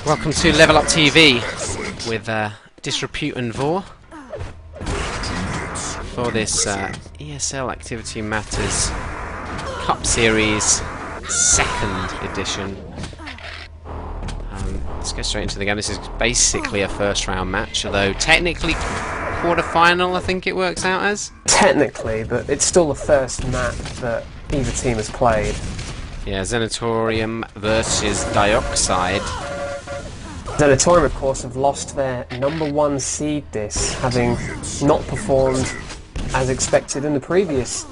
Welcome to Level Up TV with Disrepute and Vor for this ESL Activity Matters Cup Series 2nd edition. Let's go straight into the game. This is basically a first round match, although technically quarter-final I think it works out as. Technically, but it's still the first map that either team has played. Yeah, Xenatorium versus Dioxide. Xenatorium, of course, have lost their #1 seed this, having not performed as expected in the previous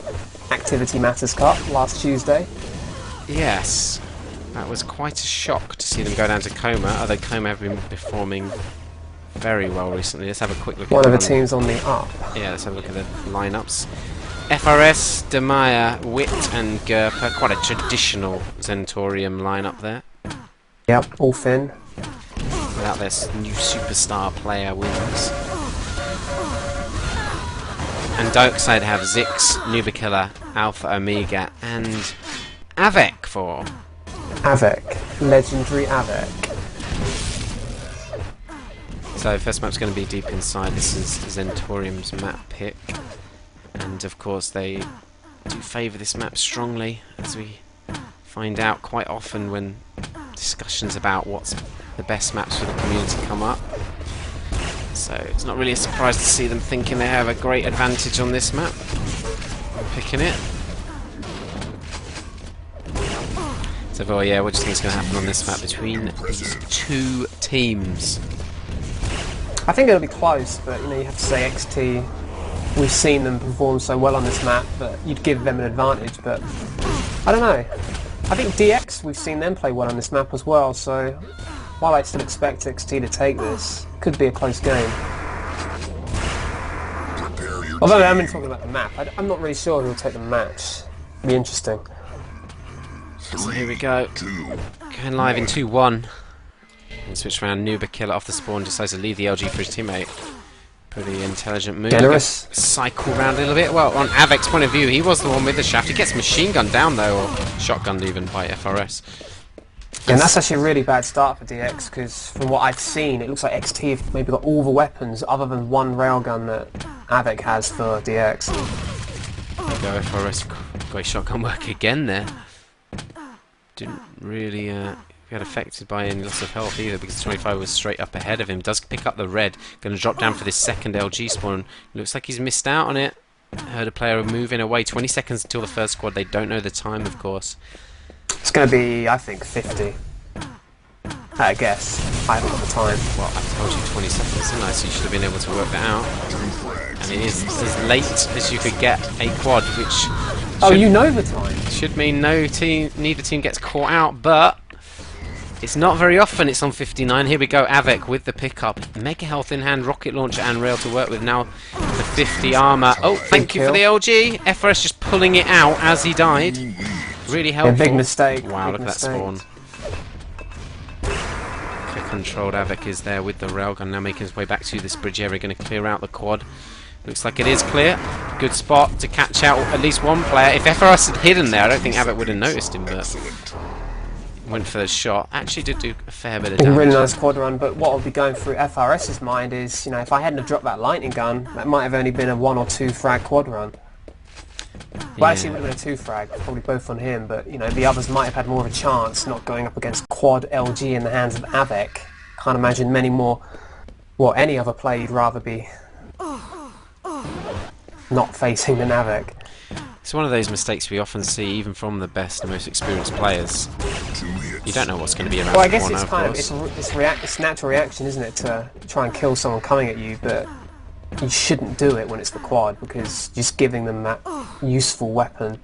Activity Matters Cup last Tuesday. Yes, that was quite a shock to see them go down to Coma, although Coma have been performing very well recently. Let's have a quick look at one of the teams on the up. Yeah, let's have a look at the lineups. FRS, Demaya, Wit and Gerper, quite a traditional Xenatorium lineup there. Yep, all Finn. Without their new superstar player wins. And Dioxide have Zix, Nubikilla, Alpha Omega and Avec for. Avec. Legendary Avec. So first map's going to be deep inside. This is Xenatorium's map pick. And of course they do favour this map strongly, as we find out quite often when discussions about what's the best maps for the community come up. So it's not really a surprise to see them thinking they have a great advantage on this map. Picking it. So well, yeah, what do you think is going to happen on this map between these two teams? I think it'll be close, but you have to say XT. We've seen them perform so well on this map that you'd give them an advantage, but I don't know. I think DX, we've seen them play well on this map as well, so while I still expect XT to take this, it could be a close game. Although I'm talking about the map, I'm not really sure who'll take the match. It'll be interesting. So here we go. Going live in 2-1. And switch around, Nubikilla off the spawn, decides to leave the LG for his teammate. Pretty intelligent move. Generous. Cycle round a little bit. Well, on Avic's point of view, he was the one with the shaft. He gets machine gunned down though, or shotgunned even by FRS. Yeah, and that's actually a really bad start for DX, because from what I've seen, it looks like XT have maybe got all the weapons other than one railgun that Avic has for DX. There you go, FRS. Great shotgun work again there. Didn't really get affected by any loss of health either, because 25 was straight up ahead of him. Does pick up the red. Going to drop down for this second LG spawn. Looks like he's missed out on it. Heard a player moving away. 20 seconds until the first squad. They don't know the time, of course. It's going to be, I think, 50. I guess. I haven't got the time. Well, I told you 20 seconds, didn't I? So you should have been able to work that out. And it is as late as you could get a quad, which... Oh, you know the time. Should mean neither team gets caught out, but... It's not very often it's on 59. Here we go, Avec with the pickup. Mega health in hand, rocket launcher and rail to work with. Now the 50 armor. Oh, thank you for the LG. FRS just pulling it out as he died. Really helpful. Yeah, big mistake. Wow, look at that spawn. Controlled Avec is there with the railgun, now making his way back to this bridge area, going to clear out the quad. Looks like it is clear. Good spot to catch out at least one player. If FRS had hidden there, I don't think Avec would have noticed him, but... went for the shot. Actually did do a fair bit of damage. A really nice quad run, but what will be going through FRS's mind is, if I hadn't have dropped that lightning gun, that might have only been a 1 or 2 frag quad run. Well, actually it would have been a 2 frag, probably both on him, but the others might have had more of a chance not going up against quad LG in the hands of Avec. Can't imagine many more, any other player you'd rather be not facing than Avec. It's one of those mistakes we often see, even from the best and most experienced players. You don't know what's going to be around. Well, I guess it's kind of it's natural reaction, isn't it, to try and kill someone coming at you, but you shouldn't do it when it's the quad, because just giving them that useful weapon.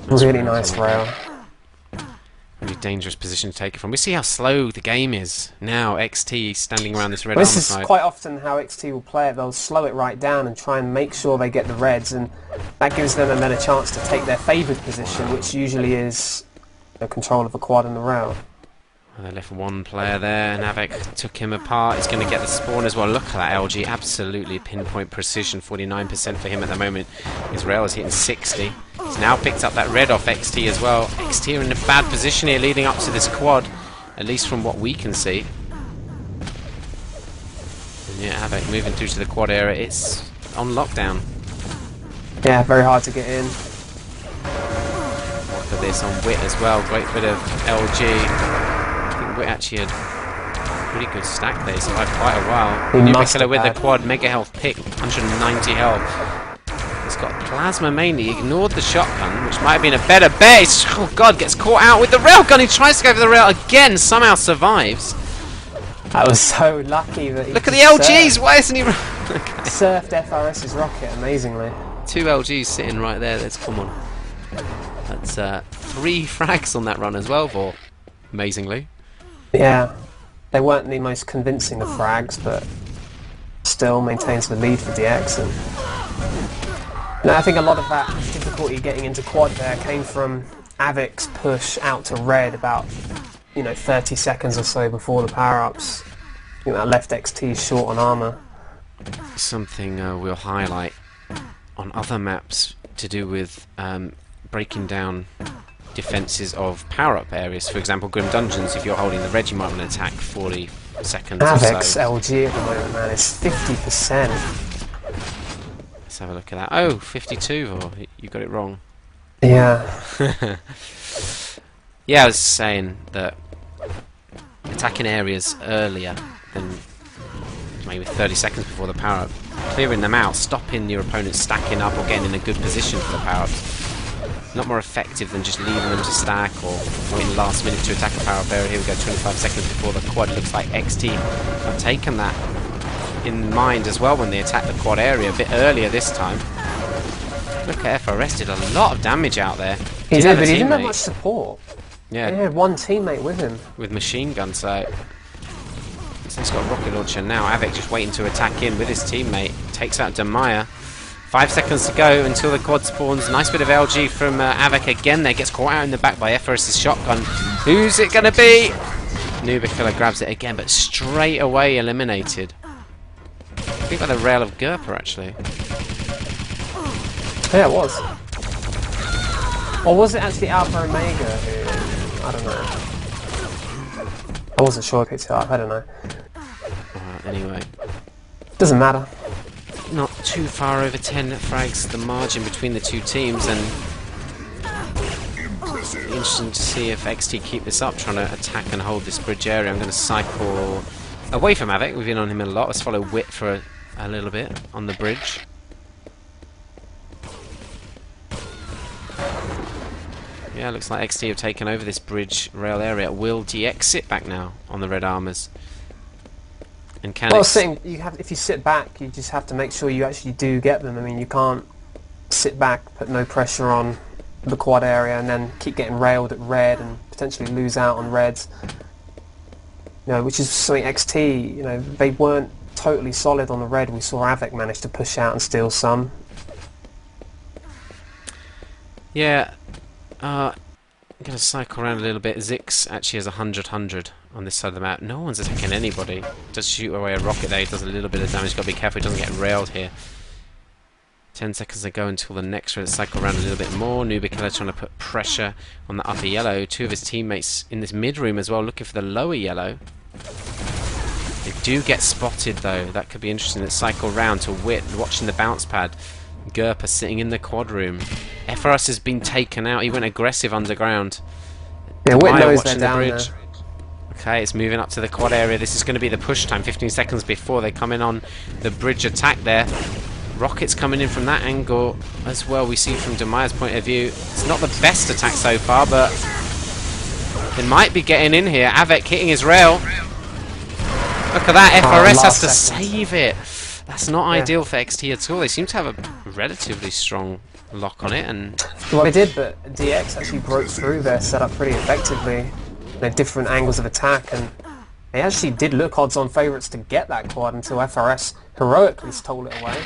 Really nice rail. Really dangerous position to take it from. We see how slow the game is now. XT standing around this red armor side. This is quite often how XT will play it. They'll slow it right down and try and make sure they get the reds, and that gives them then a chance to take their favoured position, which usually is the control of the quad and the rail. Well, they left one player there, and Avec took him apart. He's going to get the spawn as well. Look at that LG, absolutely pinpoint precision. 49% for him at the moment. His rail is hitting 60. He's now picked up that red off XT as well. XT are in a bad position here leading up to this quad, at least from what we can see. And yeah, Havoc moving through to the quad area. It's on lockdown. Yeah, very hard to get in. Look at this on Wit as well. Great bit of LG. I think Wit actually had a pretty good stack there. He survived quite a while. Nubikiller with the quad. Mega health pick. 190 health. He's got plasma mainly. He ignored the shotgun, which might have been a better bet. Oh god, gets caught out with the railgun. He tries to go for the rail again. Somehow survives. That was so lucky that he look at the LGs. Why isn't he? Okay. Surfed FRS's rocket amazingly. 2 LGs sitting right there. Come on. That's 3 frags on that run as well, for amazingly. Yeah, they weren't the most convincing of frags, but still maintains the lead for DX. And I think a lot of that difficulty getting into quad there came from Avic's push out to red about 30 seconds or so before the power-ups. That left XT short on armor. Something we'll highlight on other maps to do with breaking down defences of power-up areas. For example, Grim Dungeons, if you're holding the red, you might want to attack 40 seconds Avic's or so. LG at the moment, man, is 50%. Let's have a look at that. Oh, 52, or you got it wrong. Yeah. Yeah, I was saying that attacking areas earlier than maybe 30 seconds before the power-up, clearing them out, stopping your opponent stacking up or getting in a good position for the power-ups, not more effective than just leaving them to stack or waiting last minute to attack a power-up area. Here we go, 25 seconds before the quad. Looks like XT have taken that in mind as well when they attack the quad area a bit earlier this time. Look at FRS did a lot of damage out there. He did, but he didn't have much support. Yeah. He had one teammate with him. With machine gun, so he's got a rocket launcher now. Avic just waiting to attack in with his teammate. Takes out Demaya. 5 seconds to go until the quad spawns. Nice bit of LG from Avic again there. Gets caught out in the back by FRS's shotgun. Who's it going to be? Nubikiller grabs it again, but straight away eliminated. I think by the rail of Gerper, actually. Yeah, it was. Or was it actually Alpha Omega who... I don't know. I wasn't sure if it's up, I don't know. Anyway. Doesn't matter. Not too far over 10 frags, the margin between the two teams, and interesting to see if XT keep this up, trying to attack and hold this bridge area. I'm going to cycle away from Avic. We've been on him a lot. Let's follow Wit for a little bit on the bridge. Yeah, looks like XT have taken over this bridge rail area. Will DX sit back now on the red armors? And can if you sit back, you just have to make sure you actually do get them. I mean, you can't sit back, put no pressure on the quad area, and then keep getting railed at red and potentially lose out on reds. Which is something XT. They weren't totally solid on the red. We saw Avic manage to push out and steal some. Yeah. I'm going to cycle around a little bit. Zix actually has 100 on this side of the map. No one's attacking anybody. Does shoot away a rocket there. He does a little bit of damage. Got to be careful he doesn't get railed here. 10 seconds to go until the next round. Cycle around a little bit more. Nubikiller trying to put pressure on the upper yellow. 2 of his teammates in this mid room as well, looking for the lower yellow. They do get spotted though. That could be interesting. Let's cycle round to Wit, watching the bounce pad. Gerper sitting in the quad room. FRS has been taken out. He went aggressive underground. Yeah, Wit knows they're down there. Okay, it's moving up to the quad area. This is going to be the push time. 15 seconds before they come in on the bridge attack there. Rockets coming in from that angle as well. We see from Demaya's point of view, it's not the best attack so far, but they might be getting in here. Avic hitting his rail. Look at that. FRS has to save it. That's not ideal for XT at all. They seem to have a relatively strong lock on it, and well, they did, but DX actually broke through their setup pretty effectively. Different angles of attack, and they actually did look odds-on favourites to get that quad until FRS heroically stole it away.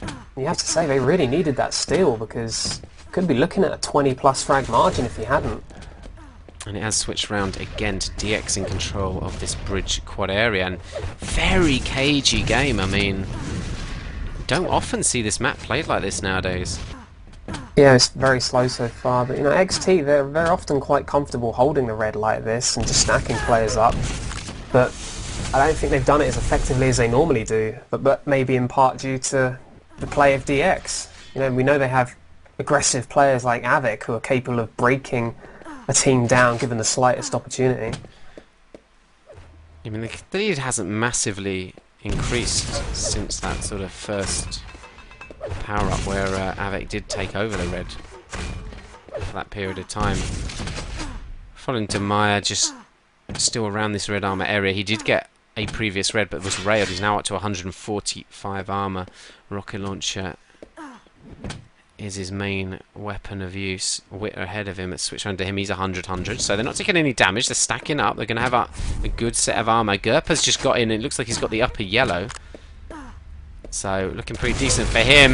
And you have to say they really needed that steal, because could be looking at a 20+ frag margin if he hadn't. And it has switched round again to DX in control of this bridge quad area, and very cagey game. I mean, don't often see this map played like this nowadays. Yeah, it's very slow so far, but you know, XT, they're often quite comfortable holding the red like this and just stacking players up, but I don't think they've done it as effectively as they normally do, but maybe in part due to the play of DX. You know, we know they have aggressive players like Avik who are capable of breaking a team down given the slightest opportunity. I mean, the lead hasn't massively increased since that sort of first power-up where Avik did take over the red for that period of time. Following Demaya just still around this red armor area. He did get a previous red but was railed. He's now up to 145 armor. Rocket launcher is his main weapon of use. Witter ahead of him. Let's switch around to him. He's 100. So they're not taking any damage. They're stacking up. They're going to have a good set of armor. Gerpa's just got in. It looks like he's got the upper yellow. So looking pretty decent for him.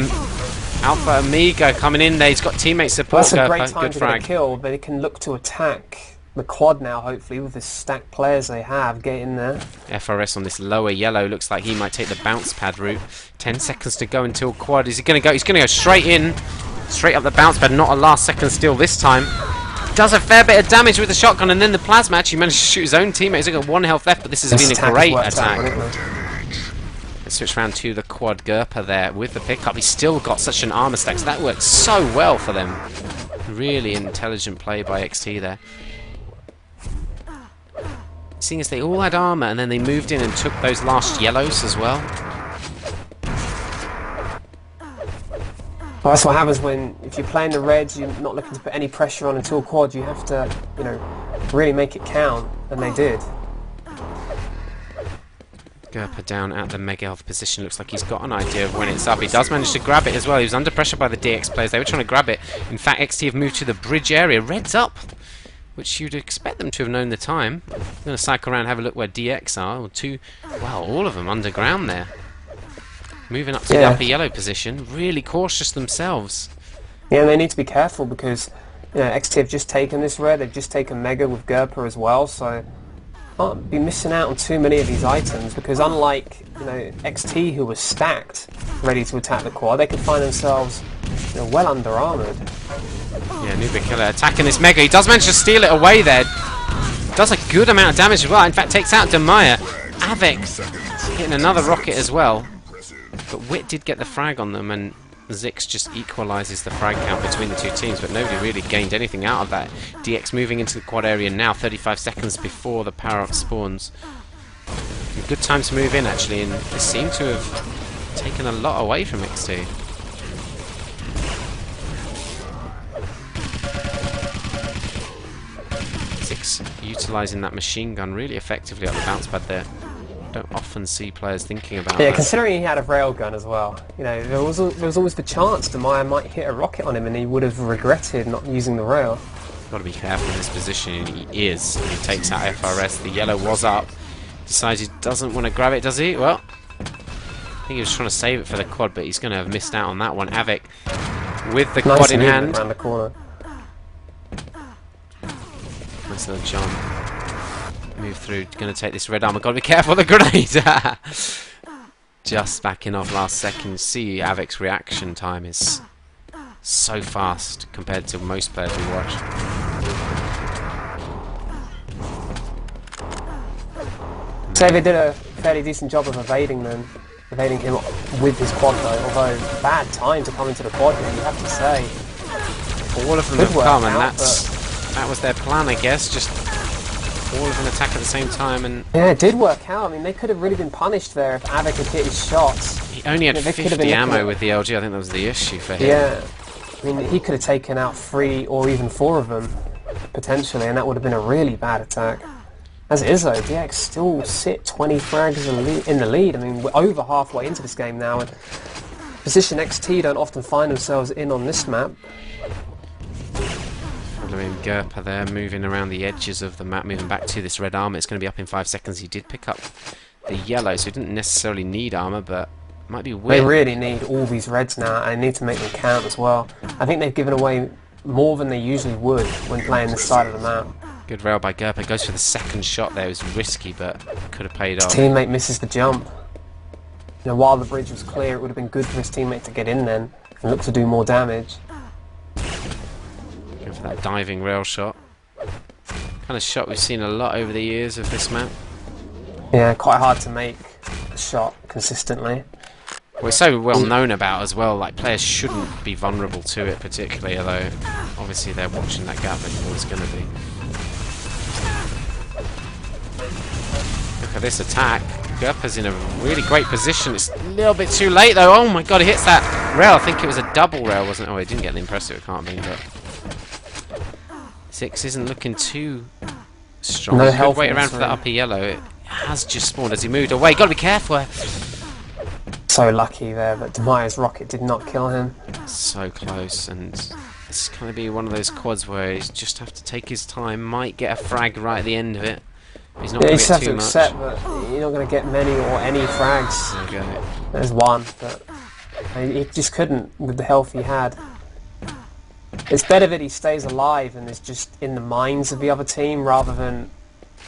Alpha Amigo coming in there. He's got teammate support. Well, that's a great time good to frag. get a kill. They can look to attack the quad now, hopefully, with the stacked players they have. Get in there. FRS on this lower yellow. Looks like he might take the bounce pad route. 10 seconds to go until quad. Is he going to go? He's going to go straight in. Straight up the bounce pad. Not a last second steal this time. Does a fair bit of damage with the shotgun, and then the plasma actually managed to shoot his own teammate. He's got 1 health left, but this has been a great attack. Let's switch round to the quad Gerpa there with the pickup. He's still got such an armor stack, so that works so well for them. Really intelligent play by XT there. Seeing as they all had armor and then they moved in and took those last yellows as well. Well, that's what happens when, if you're playing the reds, you're not looking to put any pressure on until quad. You have to, you know, really make it count, and they did. Gerpa down at the mega health position. Looks like he's got an idea of when it's up. He does manage to grab it as well. He was under pressure by the DX players. They were trying to grab it. In fact, XT have moved to the bridge area. Red's up, which you'd expect them to have known the time. I'm going to cycle around and have a look where DX are. Wow, all of them underground there. Moving up to the upper yellow position. Really cautious themselves. Yeah, and they need to be careful because, you know, XT have just taken this red. They've just taken mega with Gerpa as well, so can't be missing out on too many of these items, because unlike, you know, XT, who was stacked ready to attack the quad, they could find themselves, you know, well under armoured. Yeah, Nuba Killer attacking this mega. He does manage to steal it away there. Does a good amount of damage as well. In fact, takes out Demaya. Avik hitting another rocket as well. But Wit did get the frag on them, and Zix just equalises the frag count between the two teams, but nobody really gained anything out of that. DX moving into the quad area now, 35 seconds before the power-up spawns. A good time to move in, actually, and they seem to have taken a lot away from XT. Zix utilising that machine gun really effectively on the bounce pad there. Don't often see players thinking about that. Considering he had a railgun as well, you know, there was always the chance Demaya might hit a rocket on him and he would have regretted not using the rail. Got to be careful in this position. He is. He takes out FRS. The yellow was up. Decides he doesn't want to grab it, does he? Well, I think he was trying to save it for the quad, but he's going to have missed out on that one. Avik with the quad in hand. Around the corner. Nice little jump. Move through, going to take this red armor. Got to be careful, the grenade! Just backing off last second. See, Avik's reaction time is so fast compared to most players we watch. So they did a fairly decent job of evading him with his quad though, although bad time to come into the quad here, you have to say. All of them have come, and that was their plan, I guess. Just all of them attack at the same time, and yeah, it did work out. I mean, they could have really been punished there if Avik had hit his shots. He only had 50 ammo with the LG. I think that was the issue for him. Yeah, I mean, he could have taken out 3 or even 4 of them potentially, and that would have been a really bad attack. As it is though, DX still sit 20 frags in the lead. I mean, we're over halfway into this game now, and Position XT don't often find themselves in on this map. Following Gerpa there, moving around the edges of the map, moving back to this red armor. It's going to be up in 5 seconds. He did pick up the yellow, so he didn't necessarily need armor, but might be weird. They really need all these reds now, and they need to make them count as well. I think they've given away more than they usually would when playing this side of the map. Good rail by Gerpa. Goes for the second shot there. It was risky, but could have paid off. His teammate misses the jump. You know, while the bridge was clear, it would have been good for his teammate to get in then and look to do more damage. that diving rail shot. Kind of shot we've seen a lot over the years of this map. Yeah, quite hard to make a shot consistently. Well, it's so well known about as well, like players shouldn't be vulnerable to it particularly, although obviously they're watching that gap, they know it's going to be. Look at this attack. Gurpa's in a really great position. It's a little bit too late though. Oh my god, he hits that rail. I think it was a double rail, wasn't it? Oh, he didn't get the impressive, it can't be, but... Six isn't looking too strong. No Good health wait around for that upper yellow. It has just spawned as he moved away. Gotta be careful. So lucky there that Demaya's rocket did not kill him. So close, and it's going to be one of those quads where he just have to take his time. Might get a frag right at the end of it. He's not going to get too much. You just have to accept that you're not going to get many or any frags. There you go. There's one, but he just couldn't with the health he had. It's better that he stays alive and is just in the minds of the other team rather than,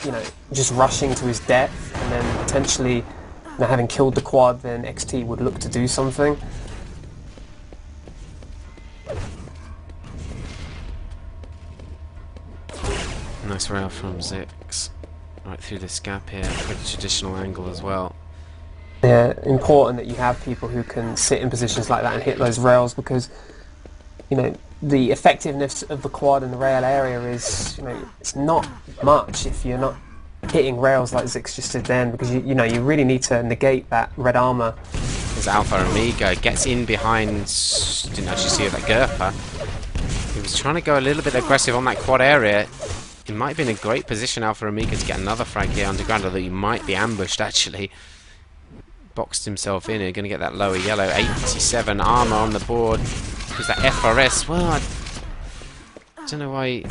you know, just rushing to his death and then potentially, you know, having killed the quad, then XT would look to do something. Nice rail from Zix. Right through this gap here. Pretty traditional angle as well. Yeah, important that you have people who can sit in positions like that and hit those rails because, you know, the effectiveness of the quad and the rail area is, you know, it's not much if you're not hitting rails like Zix just did then, because you know you really need to negate that red armor. There's Alpha Amigo, gets in behind, didn't actually see that Gurpa. He was trying to go a little bit aggressive on that quad area. He might be in a great position, Alpha Amigo, to get another frag here underground, although he might be ambushed actually. Boxed himself in here, going to get that lower yellow. 87 armor on the board. Because that FRS, well, I don't know why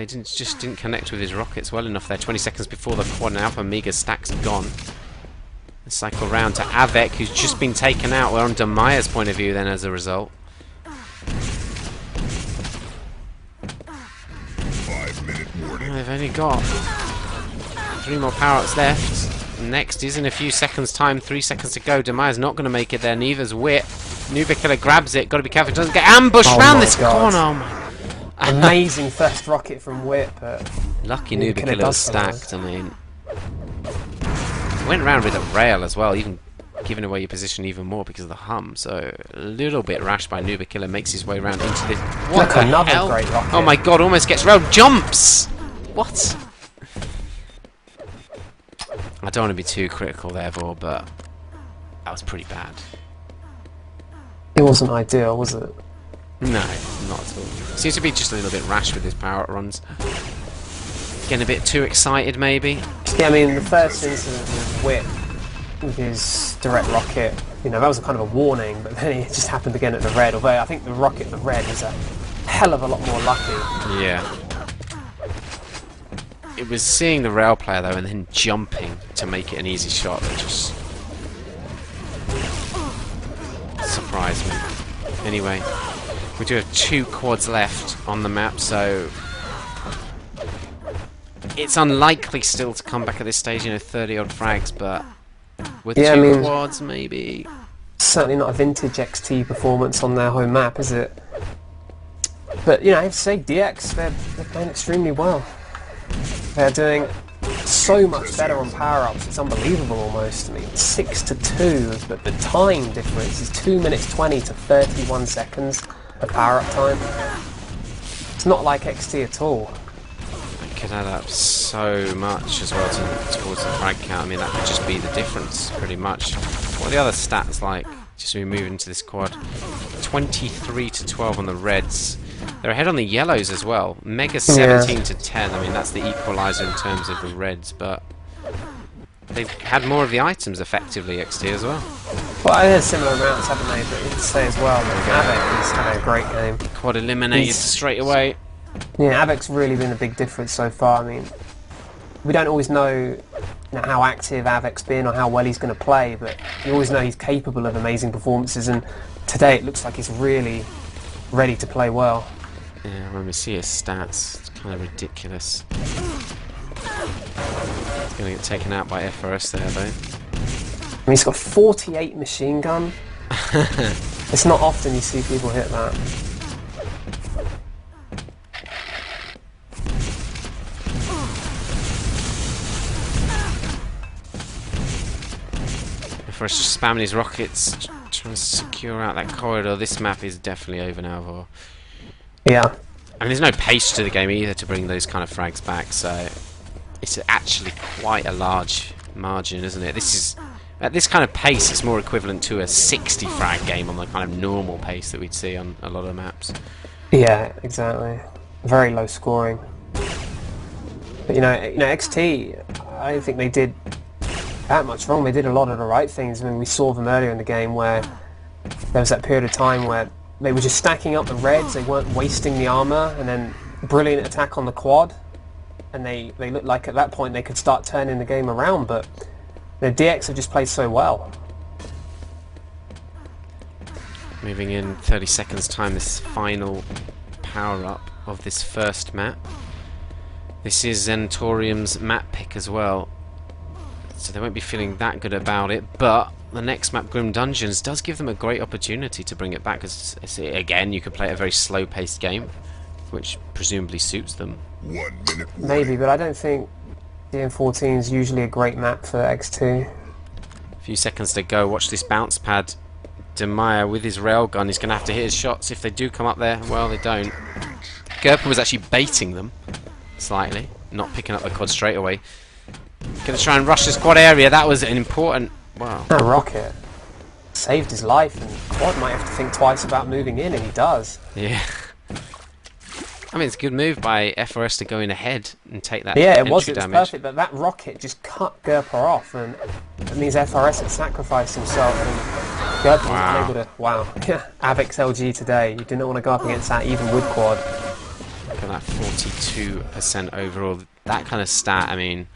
he just didn't connect with his rockets well enough there. 20 seconds before the quad and Alpha Amiga stack's gone. Let's cycle round to Avec, who's just been taken out. We're on Demaya's point of view then as a result. 5-minute warning. They've only got 3 more power-ups left. Next is in a few seconds time, 3 seconds to go. Demaya's not going to make it there, neither's Whip. Nubikilla grabs it, got to be careful, doesn't get ambushed round this corner. Oh my. Amazing first rocket from Whip. Lucky Nubikilla was stacked, I mean. Went around with a rail as well, even giving away your position even more because of the hum. So a little bit rash by Nubikilla, makes his way around into this. What Look, the another hell? great rocket. Oh my god, almost gets railed, jumps! What? I don't want to be too critical there, Vor, but that was pretty bad. It wasn't ideal, was it? No, not at all. Seems to be just a little bit rash with his power-up runs. Getting a bit too excited, maybe. Yeah, I mean, the first incident with Whip, with his direct rocket, you know, that was a kind of a warning, but then it just happened again at the red, although I think the rocket at the red is a hell of a lot more lucky. Yeah. It was seeing the rail player, though, and then jumping to make it an easy shot that just surprised me. Anyway, we do have 2 quads left on the map, so it's unlikely still to come back at this stage, you know, 30-odd frags, but with 2 quads, maybe. Certainly not a vintage XT performance on their home map, is it? But, you know, I have to say, DX, they're playing extremely well. They're doing so much better on power-ups, it's unbelievable almost. I mean, 6-2, but the time difference is 2 minutes 20 to 31 seconds of power-up time. It's not like XT at all. It could add up so much as well towards the frag count. I mean, that could just be the difference, pretty much. What are the other stats like? Just we move into this quad. 23-12 on the Reds. They're ahead on the yellows as well. Mega 17-10. I mean, that's the equaliser in terms of the Reds, but they've had more of the items effectively, XT as well. Well, I heard similar amounts, haven't they? But you say as well that Avec has had a great game. Quad eliminated straight away. Yeah, Avic's really been a big difference so far. I mean, we don't always know how active Avic's been or how well he's going to play, but you always know he's capable of amazing performances, and today it looks like he's really ready to play well. Yeah, when we see his stats, it's kind of ridiculous. He's going to get taken out by FRS there, though. I mean, he's got 48 machine gun. It's not often you see people hit that. For us spamming his rockets, trying to secure out that corridor. This map is definitely over now for. Yeah. And there's no pace to the game either to bring those kind of frags back, so it's actually quite a large margin, isn't it? This is at this kind of pace, it's more equivalent to a 60 frag game on the kind of normal pace that we'd see on a lot of maps. Yeah, exactly. Very low scoring. But you know, XT, I don't think they did that much wrong. They did a lot of the right things. I mean, we saw them earlier in the game where there was that period of time where they were just stacking up the reds, they weren't wasting the armor, and then brilliant attack on the quad, and they looked like at that point they could start turning the game around, but the DX have just played so well. Moving in 30 seconds time, this final power-up of this first map. This is Zentorium's map pick as well, so they won't be feeling that good about it, but the next map, Grim Dungeons, does give them a great opportunity to bring it back, because again, you could play a very slow-paced game, which presumably suits them. 1 minute. Maybe, but I don't think DN14 is usually a great map for X2. A few seconds to go. Watch this bounce pad. Demaya with his railgun is going to have to hit his shots. If they do come up there, well, they don't. Gerper was actually baiting them slightly, not picking up the quad straight away. Going to try and rush this quad area. That was an important. Wow. That rocket saved his life, and Quad might have to think twice about moving in, and he does. Yeah. I mean, it's a good move by FRS to go in ahead and take that. Yeah, it was damage. perfect, but that rocket just cut Gerper off, and it means FRS had sacrificed himself, and Gerper was unable to. Wow. Yeah. Avex LG today. You didn't want to go up against that, even with Quad. Look at that 42% overall. That kind of stat, I mean.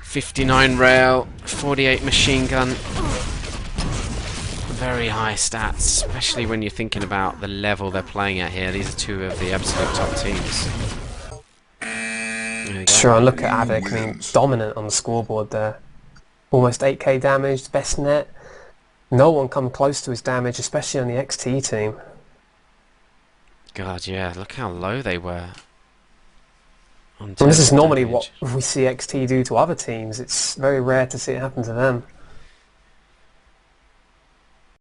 59 rail, 48 machine gun. Very high stats, especially when you're thinking about the level they're playing at here. These are two of the absolute top teams. Sure, and look at Avik, I mean, dominant on the scoreboard there. Almost 8k damage, best net. No one come close to his damage, especially on the XT team. God, yeah, look how low they were. And this is normally what we see XT do to other teams. It's very rare to see it happen to them.